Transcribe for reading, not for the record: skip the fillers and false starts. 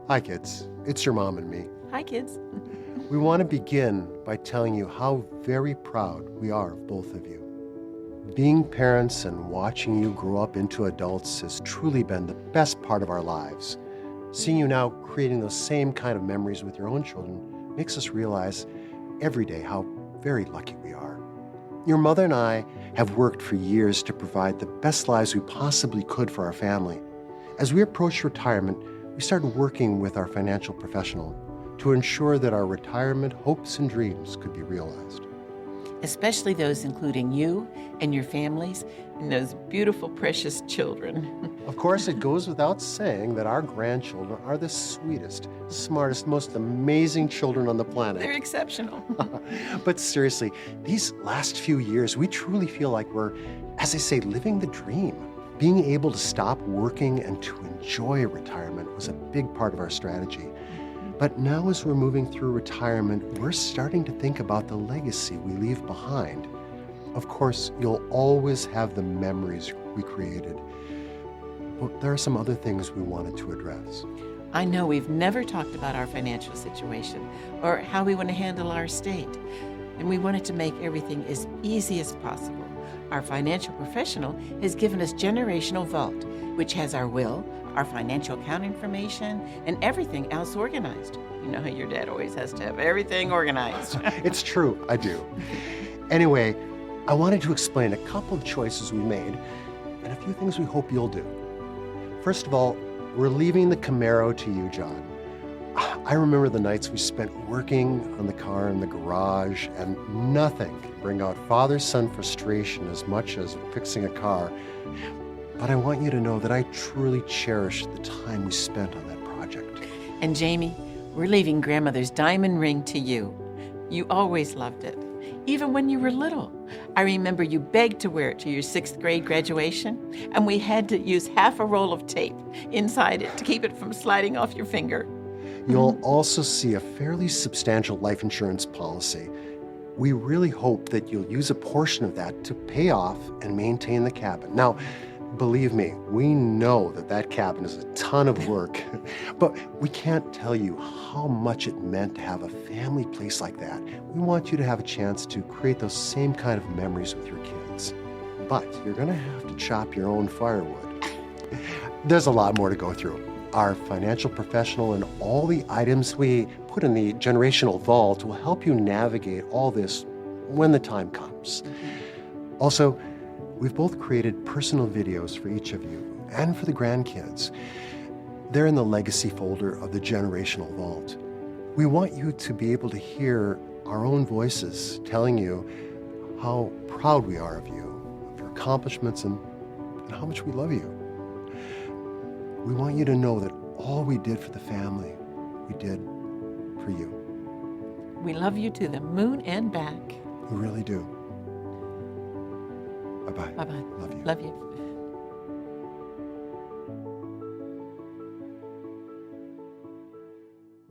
Hi, kids. It's your mom and me. Hi, kids. We want to begin by telling you how very proud we are of both of you. Being parents and watching you grow up into adults has truly been the best part of our lives. Seeing you now creating those same kind of memories with your own children makes us realize every day how very lucky we are. Your mother and I have worked for years to provide the best lives we possibly could for our family. As we approached retirement, we started working with our financial professional to ensure that our retirement hopes and dreams could be realized. Especially those including you and your families and those beautiful, precious children. Of course, it goes without saying that our grandchildren are the sweetest, smartest, most amazing children on the planet. They're exceptional. But seriously, these last few years, we truly feel like we're, as they say, living the dream. Being able to stop working and to enjoy retirement was a big part of our strategy. But now as we're moving through retirement, we're starting to think about the legacy we leave behind. Of course, you'll always have the memories we created, but there are some other things we wanted to address. I know we've never talked about our financial situation or how we want to handle our estate, and we wanted to make everything as easy as possible. Our financial professional has given us Generational Vault, which has our will, our financial account information, and everything else organized. You know how your dad always has to have everything organized. It's true, I do. Anyway, I wanted to explain a couple of choices we made and a few things we hope you'll do. First of all, we're leaving the Camaro to you, John. I remember the nights we spent working on the car in the garage, and nothing could bring out father-son frustration as much as fixing a car. But I want you to know that I truly cherish the time we spent on that project. And Jamie, we're leaving grandmother's diamond ring to you. You always loved it, even when you were little. I remember you begged to wear it to your 6th grade graduation, and we had to use half a roll of tape inside it to keep it from sliding off your finger. You'll also see a fairly substantial life insurance policy. We really hope that you'll use a portion of that to pay off and maintain the cabin. Now, believe me, we know that that cabin is a ton of work, but we can't tell you how much it meant to have a family place like that. We want you to have a chance to create those same kind of memories with your kids. But you're gonna have to chop your own firewood. There's a lot more to go through. Our financial professional and all the items we put in the Generational Vault will help you navigate all this when the time comes. Also, we've both created personal videos for each of you and for the grandkids. They're in the legacy folder of the Generational Vault. We want you to be able to hear our own voices telling you how proud we are of you, of your accomplishments, and how much we love you. We want you to know that all we did for the family, we did for you. We love you to the moon and back. We really do. Bye-bye. Bye-bye. Love you. Love you.